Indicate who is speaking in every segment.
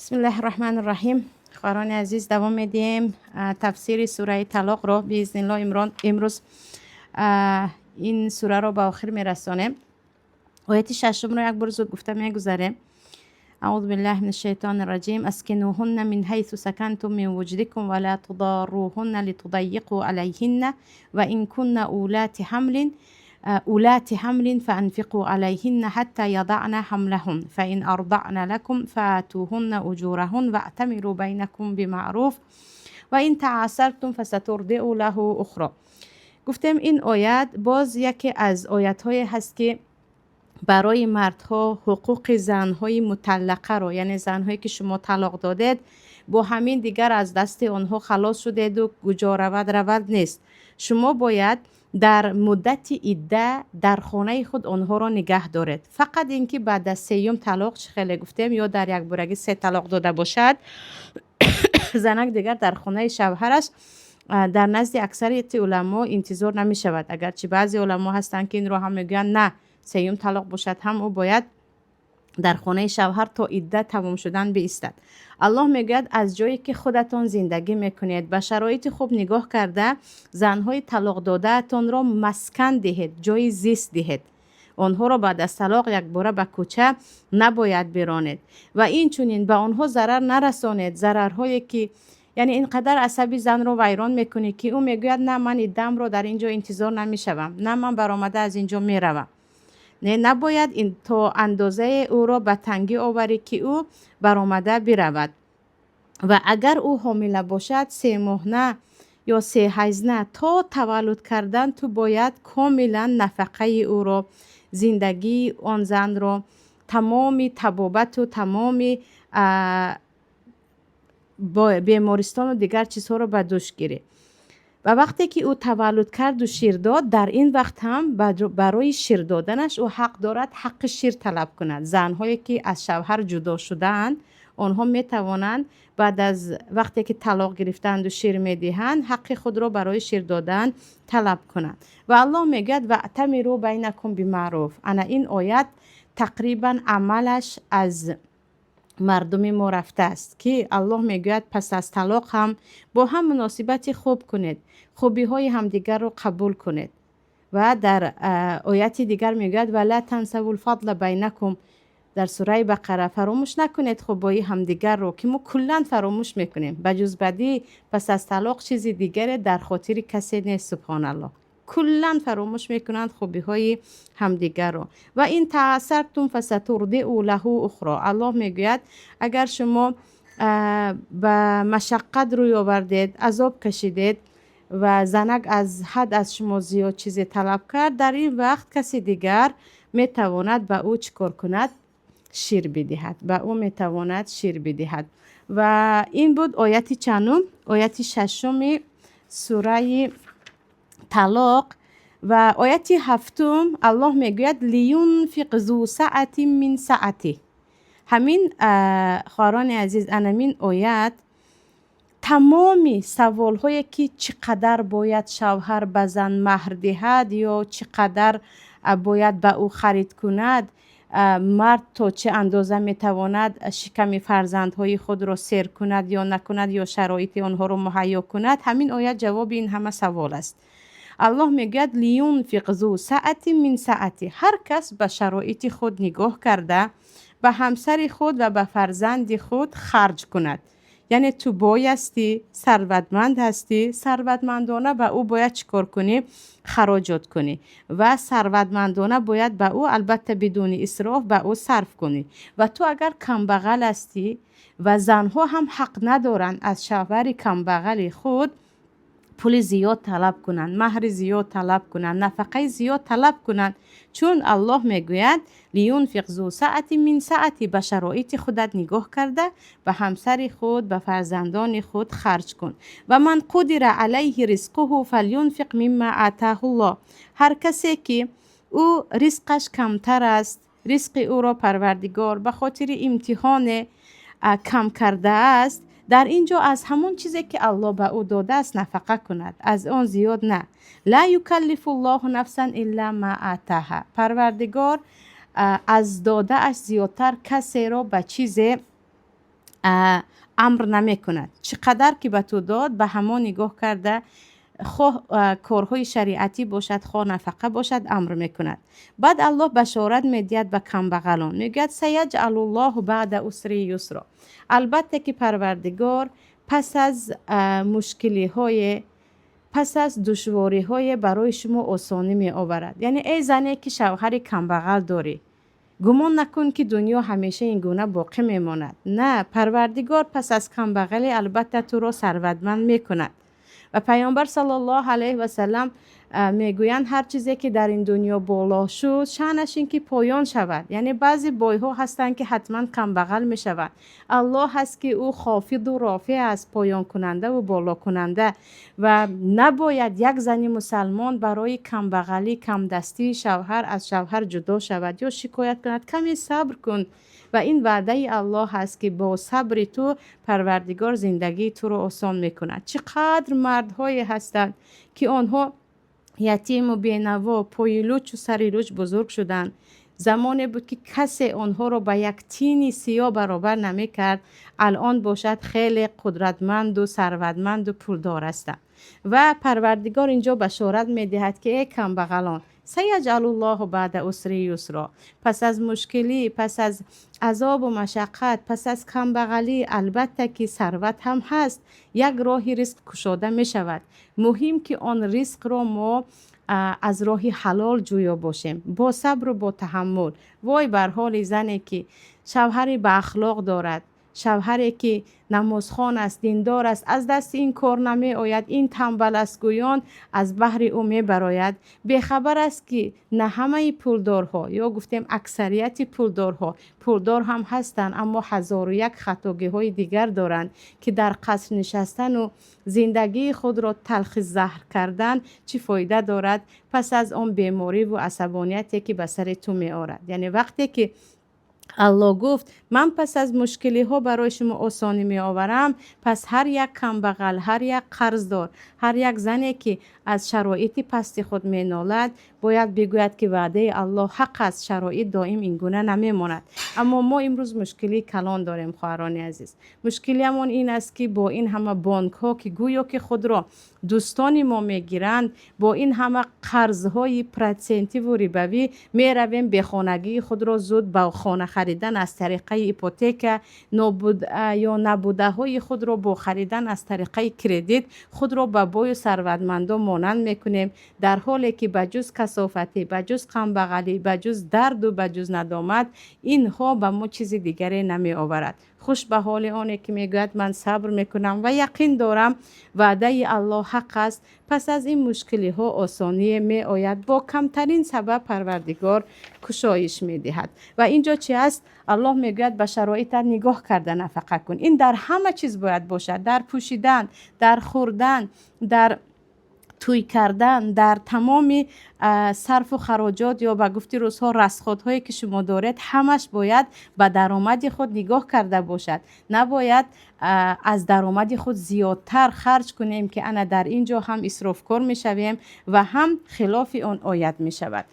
Speaker 1: بسم الله الرحمن الرحیم. خواهران عزیز، دوام میدیم تفسیر سوره طلاق رو باذن الله. امروز این سوره رو به آخر میرسانیم. آیت ششم رو یک بار زود گفته میگذاریم. اعوذ بالله من الشیطان الرجیم. اسکنوهن من حیث سکنتم من وجدکم ولا تضاروهن لتضیقوا علیهن و ان کن أولات حمل فأنفقوا عليهن حتى يضعن حملهن فإن أرضعن لكم فآتوهن أجورهن واعتمروا بينكم بمعروف وإن تعاسرتم فسترضع له أخرى. گفتم این آیت باز یکی از آیت‌های هست که برای مردها حقوق زن‌های مطلقه رو، یعنی زن‌هایی که شما طلاق دادید، با همین دیگر از دست آنها خلاص شدید و کجا رود نیست. شما باید در مدت عده در خانه خود آنها را نگه دارید. فقط اینکه بعد از سیوم طلاق خیلی گفتیم یا در یک بارگی 3 طلاق داده باشد، زنک دیگر در خانه شوهرش در نزد اکثریت علما انتظار نمی شود. اگرچه بعضی علما هستند که این رو هم میگن نه، سیوم طلاق باشد هم او باید در خانه شوهر تا عده تمام شدن بایستد. الله میگوید از جایی که خودتان زندگی میکنید به شرایط خوب نگاه کرده زنهای طلاق داده تان را مسکن دهید، جای زیست دهید. آنها را بعد از طلاق یک باره به کوچه نباید برانید و این چونین به آنها ضرر نرسانید. ضررهایی که یعنی اینقدر عصبی زن رو ویران میکنه که او میگوید نه، من عده‌ام رو در اینجا انتظار نمیشوم، نه من برآمده از اینجا میروم. نباید این تا اندازه او را به تنگی آوری که او برآمده برود. و اگر او حامله باشد 3 ماه نه یا 3 حیض نه، تا تولد کردن تو باید کاملا نفقه او را، زندگی آن زن را، تمام طبابت و تمام بیمارستان و دیگر چیزها را به دوش گیره. و وقتی که او تولد کرد و شیر داد، در این وقت هم برای شیر دادنش او حق دارد حق شیر طلب کند. زنهایی که از شوهر جدا شدند آنها می توانند بعد از وقتی که طلاق گرفتند و شیر می دهند حق خود را برای شیر دادن طلب کنند. و الله میگه و اعتمروا بینکم بمعروف. انا این آیت تقریبا عملش از مردم ما رفته است که الله میگوید پس از طلاق هم با هم مناسبت خوب کنید، خوبی های همدیگر رو قبول کنید. و در آیت دیگر میگوید ولا تنسوا الفضل بینکم. در سوره بقره فراموش نکنید خوبی همدیگر رو که ما کلا فراموش میکنیم. بجز بدی پس از طلاق چیزی دیگری در خاطر کسی نیست. سبحان الله، کلا فراموش میکنند خوبی های همدیگر رو. و این تعثرتم فسترضع له اخرى. الله میگوید اگر شما به مشقت روی آوردید، عذاب کشیدید و زنک از حد از شما زیاد چیزی طلب کرد، در این وقت کسی دیگر میتواند به او چکار کند؟ شیر بدهد. به او میتواند شیر بدهد. و این بود آیت چندم؟ آیت 6 سوره طلاق. و آیت 7 الله میگوید لینفق ذو سعة من سعته. همین خواهران عزیز، این آیت تمامی سوال هایی که چقدر باید شوهر به زن مهر دهد یا چقدر باید به او خرید کند، مرد تا چه اندازه میتواند شکم فرزندهای خود را سیر کند یا نکند یا شرایط آنها را مهیا کند، همین آیت جواب این همه سوال است. الله میگوید لینفق ذو سعة من سعته. هر کس به شرایط خود نگاه کرده به همسر خود و به فرزند خود خرج کند. یعنی تو بایستی ثروتمند هستی، ثروتمندانه به او باید چیکار کنی؟ خراجات کنی. و ثروتمندانه باید به او البته بدون اسراف به او صرف کنی. و تو اگر کم بغل هستی و زنها هم حق ندارن از شوهر کم بغل خود پول زیاد طلب کنند، مهر زیاد طلب کنند، نفقه زیاد طلب کنند، چون الله میگوید لینفق ذو سعة من سعته. به شرایط خودت نگاه کرده به همسر خود، به فرزندان خود خرج کن. و من قدر علیه رزقه فلینفق مما آتاه الله. هر کسی که او رزقش کمتر است، رزق او را پروردگار به خاطر امتحان کم کرده است، در اینجا از همون چیزی که الله به او داده است نفقه کند، از آن زیاد نه. لا یکلف الله نفسا الا ما آتاها. پروردگار از داده اش زیادتر کسی را به چیز امر نمی کند. چقدر که به تو داد به همان نگاه کرده، خواه کارهای شریعتی باشد خواه نفقه باشد امر میکند. بعد الله بشارت میدهد به کمبغلان، میگوید سیجعل الله بعد عسر یسرا. البته که پروردگار پس از مشکلی های، پس از دشواری های برای شما آسانی می آورد. یعنی ای زنی که شوهر کمبغل داری، گمان نکن که دنیا همیشه این گونه باقی میماند. نه، پروردگار پس از کمبغلی البته تو را ثروتمند میکند. و پیامبر صلی الله علیه و سلم میگویند هر چیزی که در این دنیا بالا شد شأنش این که پایان شود. یعنی بعضی بایها هستند که حتما کمبغل می شود. الله هست که او خافض و رافع است، پایان کننده و بالا کننده. و نباید یک زن مسلمان برای کمبغلی کم دستی شوهر از شوهر جدا شود یا شکایت کند. کمی صبر کن و این وعده الله هست که با صبر تو پروردگار زندگی تو رو آسان میکند. چقدر مردهایی هستند که آنها یتیم و بینوا، پایلوچ و سریلوچ بزرگ شدند. زمانی بود که کسی آنها رو به یک تینی سیاه برابر نمی کرد. الان باشد خیلی قدرتمند و ثروتمند و پولدار هستند. و پروردگار اینجا بشارت می دهد که ای کمبغلان، سیجعل الله بعد عسر یسرا. پس از مشکلی، پس از عذاب و مشقت، پس از کمبغلی البته که ثروت هم هست، یک راهی رزق گشاده می شود. مهم که آن رزق را ما از راهی حلال جویا باشیم، با صبر و با تحمل. وای بر حال زنی که شوهری با اخلاق دارد، شوهری که نمازخوان است، دیندار است، از دست این کار نمی آید، این تنبل است گویان از بحر او می براید. بخبر است که نه همه پولدارها یا گفتیم اکثریت پولدار هم هستند، اما هزار و یک خطاگی های دیگر دارند که در قصر نشستن و زندگی خود را تلخ زهر کردن چی فایده دارد پس از آن بیماری و عصبانیتی که به سر تو می آورد. یعنی وقتی که الله گفت من پس از مشکلی ها برای شما آسانی می آورم، پس هر یک کمبغل، هر یک قرضدار، هر یک زنی که از شرایط پستی خود می نالد باید بگوید که وعده الله حق است. شرایط دائم این گونه نمی ماند. اما ما امروز مشکلی کلان داریم خواهران عزیز. مشکلی همون این است که با این همه بانک ها که گویا که خود را دوستان ما می گیرند، با این همه قرض های پرسنتی و ربوی می رویم به خانگی خود را زود با خانه خریدن از طریق ایپوتک یا نبوده های خود را با خریدن از طریق کردیت خود را به بوی ثروتمندان مانند میکنیم، در حالی که بجز کثافتی، بجز کمبغلی، بجز درد و بجز ندامت اینها به ما چیز دیگری نمی آورد. خوش به حال آنی که میگوید من صبر میکنم و یقین دارم وعده الله حق است. پس از این مشکلی ها آسانی می آید، با کمترین سبب پروردگار کشایش می دهد. و اینجا چی است؟ الله میگوید به شرایط نگاه کرده نفقه کن. این در همه چیز باید باشد، در پوشیدن، در خوردن، در توی کردن، در تمام صرف و خراجات یا به گفتی روزها رسخودهایی که شما دارید همش باید به درآمد خود نگاه کرده باشد. نباید از درآمد خود زیادتر خرج کنیم که انا در اینجا هم اسرافکار می شویم و هم خلاف آن آیت می شود.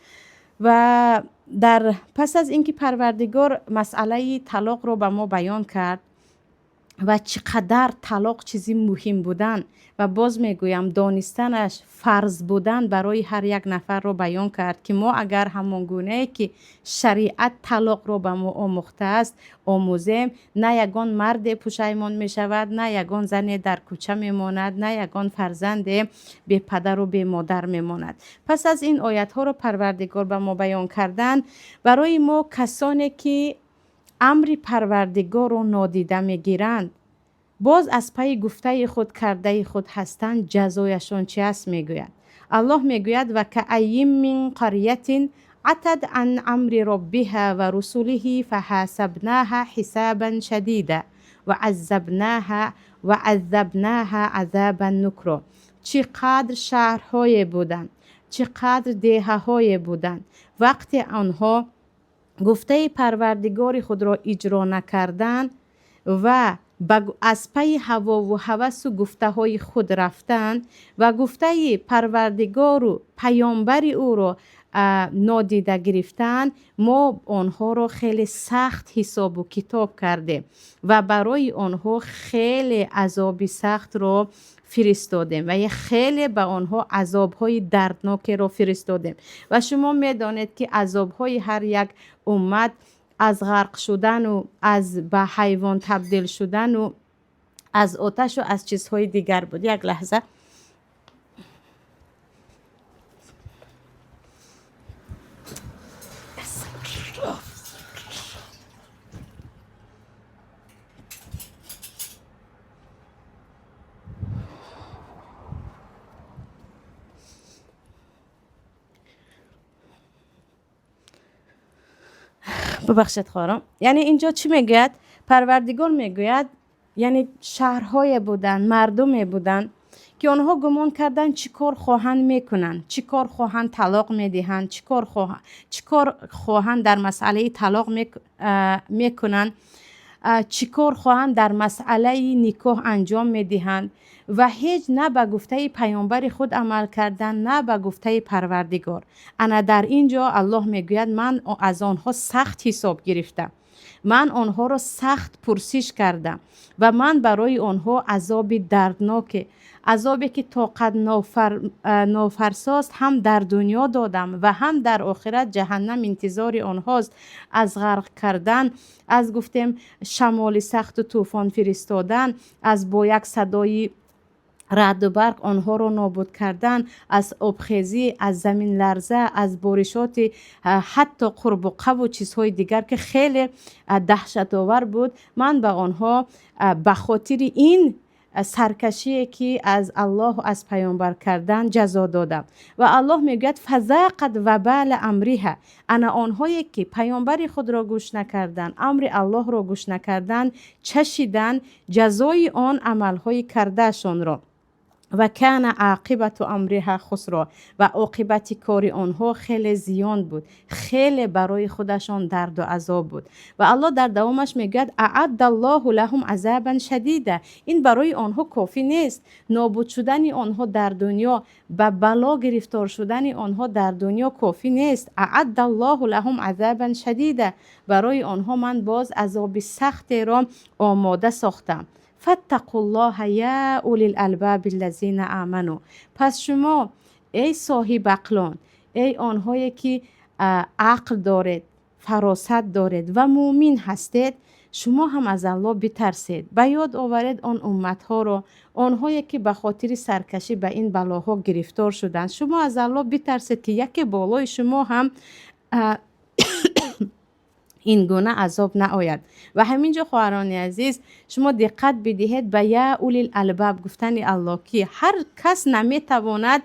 Speaker 1: و در پس از اینکه پروردگار مسئله طلاق رو به ما بیان کرد و چقدر طلاق چیزی مهم بودن و باز میگویم دانستنش فرض بودن برای هر یک نفر رو بیان کرد که ما اگر همان گونه که شریعت طلاق رو به ما آموخته است آموزیم، نه یگان مرد پشیمان می شود، نه یگان زن در کوچه می ماند، نه یگان فرزند به پدر و به مادر می ماند. پس از این آیت ها رو پروردگار به ما بیان کردن برای ما کسانی که امر پروردگار رو نادیده میگیرند، باز از پای گفته خود کرده خود هستند، جزایشان چی است میگوید. الله میگوید و کأی من قریة عتت عن امر ربها و رسوله فحاسبناها حسابا شدیدا و عذبناها عذابا نکرا. چقدر شهرهای بودند، چقدر دهه‌های بودند، وقتی آنها گفته پروردگار خود را اجرا نکردند و از پی هوا و هوس و گفته های خود رفتند و گفته پروردگار و پیامبر او را نادیده گرفتن، ما آنها رو خیلی سخت حساب و کتاب کرده و برای آنها خیلی عذاب سخت رو فرستادیم و خیلی به آنها عذاب‌های دردناک رو فرستادیم و شما می‌دانید که عذاب‌های هر یک امت از غرق شدن و از به حیوان تبدیل شدن و از آتش و از چیزهای دیگر بود. یک لحظه. ببخشید خواهرام. یعنی اینجا چی میگوید؟ پروردگار میگوید یعنی شهرهای بودن، مردم بودن که آنها گمان کردن چی کار خواهند میکنن، چی کار خواهند طلاق میدهند، چی کار خواهند در مسئله طلاق میکنن، چی کار خواهند در مسئله نکاح انجام میدهند و هیچ نه به گفته پیامبر خود عمل کردن نه به گفته پروردگار. انا در اینجا الله میگوید من از آنها سخت حساب گرفتم، من آنها را سخت پرسش کردم و من برای آنها عذاب دردناک، عذابی که طاقت نافرساست هم در دنیا دادم و هم در آخرت جهنم انتظار آنهاست. از غرق کردن، از گفتیم شمال سخت و طوفان فرستادن، از با یک صدای رعد و برق آنها را نابود کردن، از آبخیزی، از زمین لرزه، از بارشات حتی قرب و قب و چیزهای دیگر که خیلی دهشت آور بود، من به آنها به خاطر این سرکشی که از الله و از پیامبر کردن جزا دادم. و الله میگوید فذاقت وبال امرها، انا آنهایی که پیامبر خود را گوش نکردن، امر الله را گوش نکردن، چشیدن جزای آن عملهای کردهشان را. و کان عاقبت امرها خسرا، و عاقبت کار آنها خیلی زیان بود، خیلی برای خودشان درد و عذاب بود. و الله در دوامش میگوید اعد الله لهم عذابا شدیدا، این برای آنها کافی نیست. نابود شدن آنها در دنیا، به بلا گرفتار شدن آنها در دنیا کافی نیست. اعد الله لهم عذابا شدیدا، برای آنها من باز عذاب سخت را آماده ساختم. فاتقوا الله یا اولی الالباب الذین آمنوا، پس شما ای صاحب عقلان، ای آنهایی که عقل دارید، فراست دارید و مؤمن هستید، شما هم از الله بترسید. به یاد آورید آن امتها را، آنهایی که به خاطر سرکشی به این بلاها گرفتار شدند. شما از الله بترسید که یکی بالای شما هم این گونه عذاب نآید. و همینجا خواهران عزیز شما دقت بدهید به یا اولی الالباب گفتن الله که هر کس نمیتواند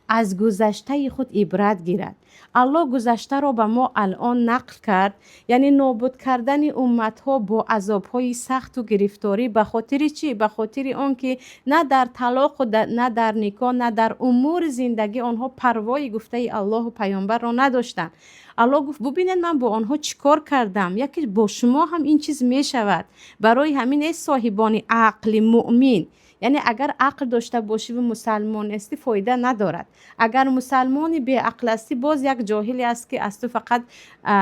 Speaker 1: از گذشته خود عبرت گیرد. الله گذشته را به ما الان نقل کرد، یعنی نابود کردن امتها با عذابهای سخت و گرفتاری. به خاطر چی؟ به خاطر آن که نه در طلاق و نه در نکاح نه در امور زندگی آنها پروای گفته الله و پیامبر را نداشتند. الله گفت ببینید من با آنها چیکار کردم، یکی با شما هم این چیز می شود. برای همین ای صاحبان عقل مؤمن، یعنی اگر عقل داشته باشی و مسلمان استی فایده ندارد. اگر مسلمانی بی عقل استی باز یک جاهلی است که از تو فقط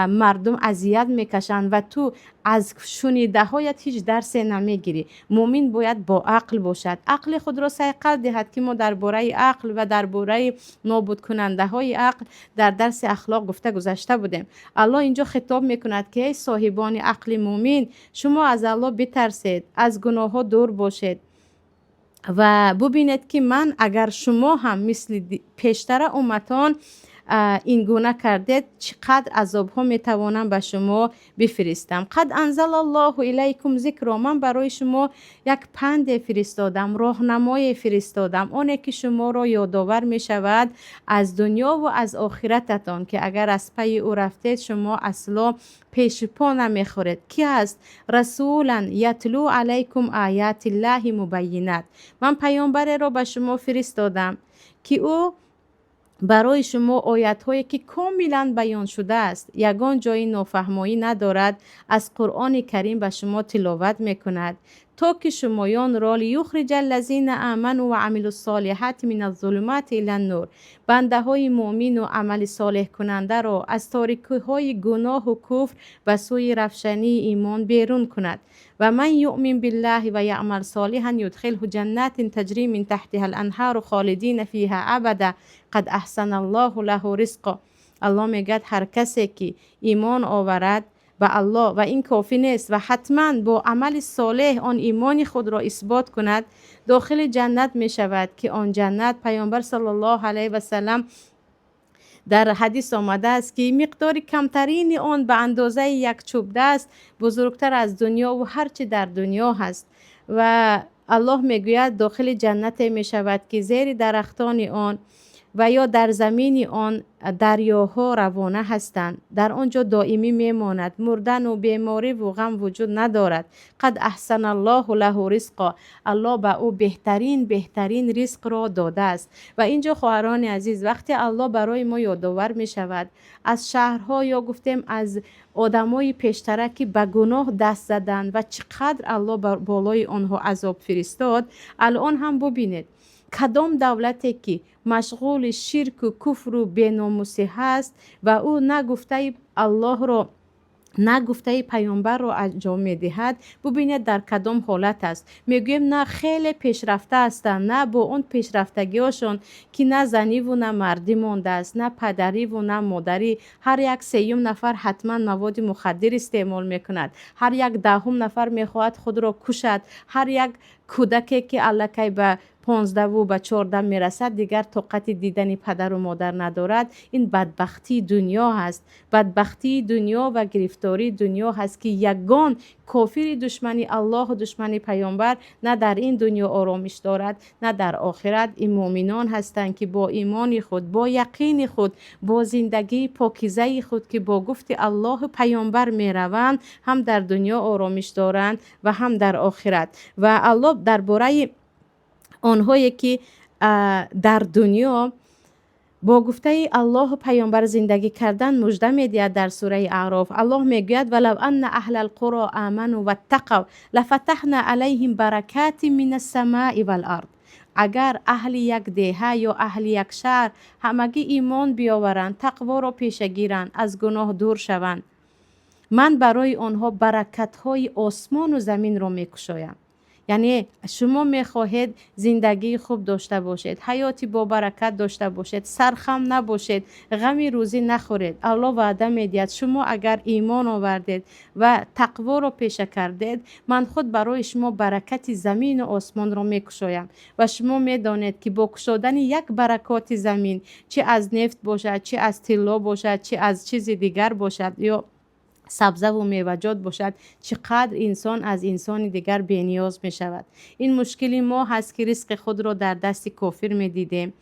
Speaker 1: مردم اذیت میکشند و تو از شنیده هایت هیچ درسی نمیگیری. مؤمن باید با عقل باشد، عقل خود را صیقل دهد که ما درباره عقل و درباره نابود کننده های عقل در درس اخلاق گفته گذشته بودیم. الله اینجا خطاب میکند که ای صاحبان عقل مؤمن، شما از الله بترسید، از گناه ها دور باشید و ببینید که من اگر شما هم مثل پیشتر امتان این گونه کردید چقدر عذاب ها میتوانم به شما بفرستم. قد انزل الله الیکم ذکر، من برای شما یک پند فرستادم، راهنمای فرستادم، آنی که شما را یادآور می شود از دنیا و از آخرتتان، که اگر از پی او رفتید شما اصلا پیش پا نمیخورید. کی است؟ رسولا یتلو علیکم آیات الله مبینات، من پیامبر را به شما فرستادم که او برای شما آیت هایی که کاملا بیان شده است، یگان جای نافهمایی ندارد، از قرآن کریم به شما تلاوت میکند تا که شمایان را لیخرج الذین آمنوا و عملوا الصالحات من الظلمات الی النور، بنده های مؤمن و عمل صالح کننده را از تاریکی های گناه و کفر به سوی روشنی ایمان بیرون کند. و من یؤمن بالله و یعمل صالحا یدخله جنات تجری من تحتها الانهار خالدین فیها ابدا قد احسن الله له رزقا. الله میگه هر کسی که ایمان آورد به الله و این کافی نیست و حتما با عمل صالح آن ایمان خود را اثبات کند، داخل جنت می شود که آن جنت پیامبر صلی الله علیه و سلم در حدیث آمده است که مقدار کمترین آن به اندازه یک چوب دست بزرگتر از دنیا و هرچی در دنیا هست. و الله میگوید داخل جنت می شود که زیر درختان آن و یا در زمین آن دریاها روانه هستند، در آنجا دائمی میماند، مردن و بیماری و غم وجود ندارد. قد احسن الله له رزقا، الله به او بهترین رزق را داده است. و اینجا خواهران عزیز، وقتی الله برای ما یادآور می شود از شهرها یا گفتیم از آدمای پیشتره که به گناه دست زدند و چقدر الله بالای آنها عذاب فرستاد، الان هم ببینید کدام دولتی که مشغول شرک و کفر و بیناموسی هست و او نگفته الله را نگفته پیامبر را انجام میدهد، ببینید در کدام حالت است. میگویم نه خیلی پیشرفته هستند، نه با اون پیشرفتگیشون که نه زنی و نه مردی مانده است، نه پدری و نه مادری، هر یک سیوم نفر حتما مواد مخدر استعمال میکند، هر یک دهم نفر میخواهد خود را کشد، هر یک کودکی که الکی به 15 و به 14 میرسد دیگر طاقت دیدن پدر و مادر ندارد. این بدبختی دنیا هست، بدبختی دنیا و گرفتاری دنیا هست که یگان کافر دشمنی الله و دشمنی پیامبر نه در این دنیا آرامش دارد نه در آخرت. این مؤمنان هستند که با ایمان خود، با یقین خود، با زندگی پاکیزه خود که با گفت الله و پیامبر میروند، هم در دنیا آرامش دارند و هم در آخرت. و الله درباره آنهایی که در دنیا با گفته الله و پیامبر زندگی کردن مژده میدهد در سوره اعراف. الله میگوید ولو ان اهل القرى آمنوا واتقوا لفتحنا علیهم برکات من السماء والارض. اگر اهل یک دهه یا اهل یک شهر همگی ایمان بیاورند، تقوا را پیشه گیرند، از گناه دور شوند، من برای آنها برکت های آسمان و زمین را میکشایم. یعنی شما میخواهید زندگی خوب داشته باشید، حیاتی با برکت داشته باشید، سرخم نباشید، غمی روزی نخورید. الله وعده میدهد شما اگر ایمان آوردید و تقوا را پیشه کردید، من خود برای شما برکت زمین و آسمان را میکشایم. و شما میدانید که با کشادن یک برکات زمین، چه از نفت باشد، چه از طلا باشد، چه از چیز دیگر باشد یا سبزه و میوه‌جات باشد، چقدر انسان از انسان دیگر بی‌نیاز می شود. این مشکلی ما هست که رزق خود را در دست کافر می دیدیم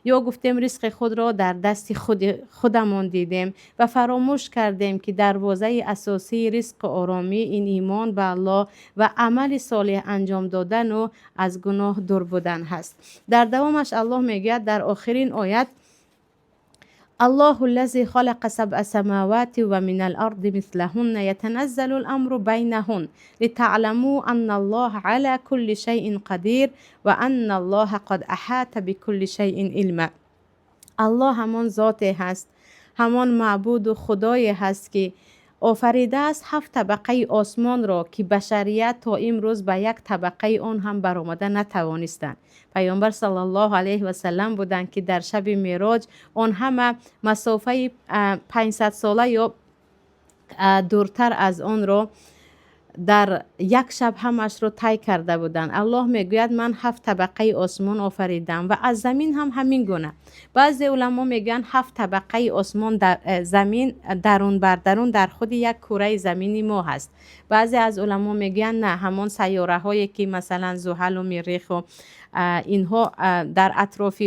Speaker 1: یا گفتیم رزق خود را در دست خودمان دیدیم و فراموش کردیم که دروازه اساسی رزق و آرامی این ایمان به الله و عمل صالح انجام دادن و از گناه دور بودن هست. در دوامش الله میگه در آخرین آیت الله الذي خلق 7 سماوات ومن الأرض مثلهن يتنزل الأمر بينهن لتعلموا أن الله على كل شيء قدير وأن الله قد أحاط بكل شيء علما. الله همان ذات هست، همان معبود و خدای هست که آفریده است 7 طبقه آسمان را که بشریت تا امروز به یک طبقه آن هم برآمده نتوانستند. پیامبر صلی الله علیه و سلم بودند که در شب معراج آن همه مسافه 500 ساله یا دورتر از آن را در یک شب همش رو طی کرده بودند. الله میگوید من 7 طبقه آسمان آفریدم و از زمین هم همین گونه. بعضی علما میگن 7 طبقه آسمان در زمین درون بر درون در خود یک کره زمینی ما هست. بعضی از علما میگن نه، همان سیاره هایی که مثلا زحل و مریخ و اینها در اطراف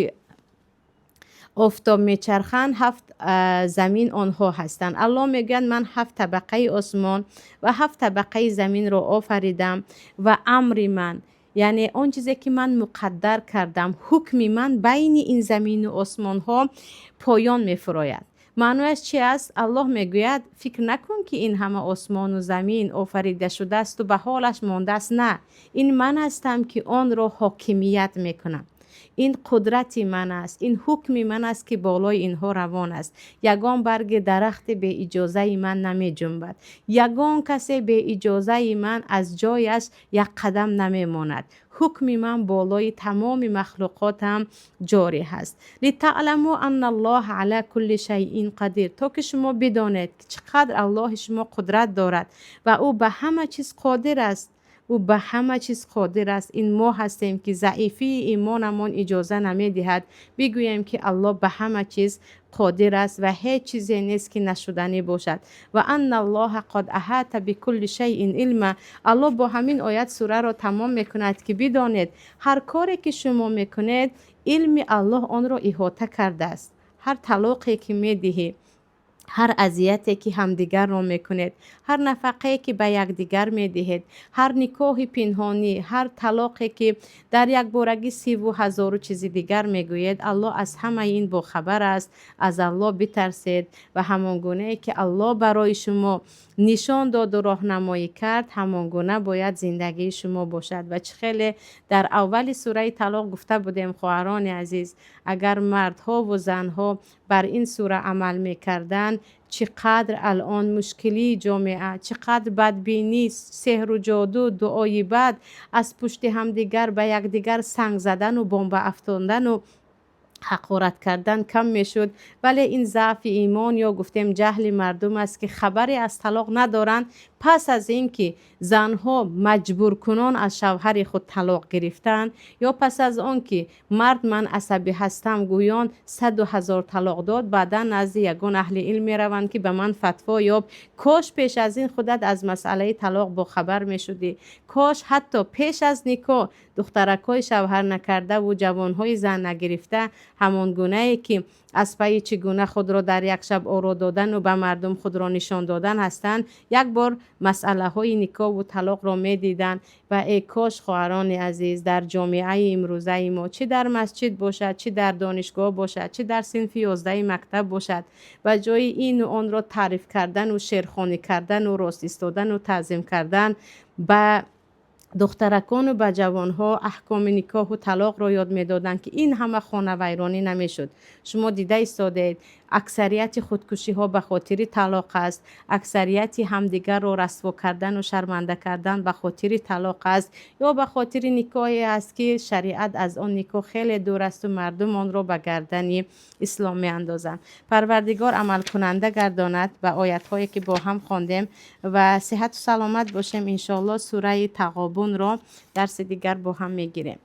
Speaker 1: آفتاب میچرخند 7 زمین آنها هستند. الله میگن من 7 طبقه آسمان و 7 طبقه زمین را آفریدم و امر من یعنی اون چیزی که من مقدر کردم، حکم من بین این زمین و آسمان ها پایان می‌فراید. معنیش چی است؟ الله میگوید فکر نکن که این همه آسمان و زمین آفریده شده است و به حالش مانده است. نه، این من هستم که آن را حاکمیت میکنم. این قدرت من است، این حکم من است که بالای اینها روان است. یگان برگ درخت به اجازه من نمی جنبد، یگان کسی به اجازه من از جایش یک قدم نمی ماند. حکم من بالای تمام مخلوقاتم جاری هست. لتعلموا ان الله علی کل شیء قدیر، تا که شما بدانید چقدر الله شما قدرت دارد و او به همه چیز قادر است. او به همه چیز قادر است. این ما هستیم که ضعیفی ایمانمان اجازه نمی دهد بگوییم که الله به همه چیز قادر است و هیچ چیزی نیست که نشدنی باشد. و ان الله قد احاط بكل شیء علما، الله با همین آیت سوره را تمام میکند که بدانید هر کاری که شما میکنید علم الله آن را احاطه کرده است. هر طلاقی که میدهید، هر اذیتی که همدیگر را میکنید، هر نفقه که به یکدیگر میدهید، هر نکاح پنهانی، هر طلاقی که در یک بارگی 30,000 چیز دیگر میگوید، الله از همه این با خبر است. از الله بترسید و همان گونه که الله برای شما نشان داد و راهنمایی کرد همان گونه باید زندگی شما باشد. و چه خیلی در اول سوره طلاق گفته بودیم خواهران عزیز، اگر مردها و زنها بر این سوره عمل میکردن چقدر الان مشکلی جامعه، چقدر بدبینی، سحر و جادو، دعای بد، از پشت همدیگر به یکدیگر سنگ زدن و بمب افکندن و حقارت کردن کم میشد. ولی این ضعف ایمان یا گفتیم جهل مردم است که خبری از طلاق ندارند. پس از اینکه زنها مجبور کنان از شوهر خود طلاق گرفتن، یا پس از آن که مرد من عصبی هستم گویان 100,000 طلاق داد، بعدا نزد یگان اهل علم می روند که به من فتوا یاب کاش پیش از این خودت از مسئله طلاق با خبر می شدی، کاش حتی پیش از نکاح دخترکای شوهر نکرده و جوانهای زن نگرفته همان گونه ای که از پی چگونه خود را در یک شب آرا دادن و به مردم خود را نشان دادن هستند، یک بار مسئله های نکاح و طلاق را می دیدن. و ای کاش خواهران عزیز در جامعه امروزه ما، چه در مسجد باشد، چه در دانشگاه باشد، چه در صنف 11 مکتب باشد، و جای این و آن را تعریف کردن و شعرخوانی کردن و راست ایستادن و تعظیم کردن به دخترکان و به جوانها احکام نکاح و طلاق را یاد میدادند که این همه خانه ویرانی نمیشد. شما دیده ایستادید اکثریت خودکشی ها به خاطر طلاق است، اکثریت همدیگر را رسوا کردن و شرمنده کردن به خاطر طلاق است، یا به خاطر نکاحی است که شریعت از آن نکاح خیلی دور است و مردم آن را به گردن اسلام می اندازند. پروردگار عمل کننده گرداند به آیت هایی که با هم خواندیم و صحت و سلامت باشیم. ان شاء الله سوره تغابن را درس دیگر با هم میگیریم.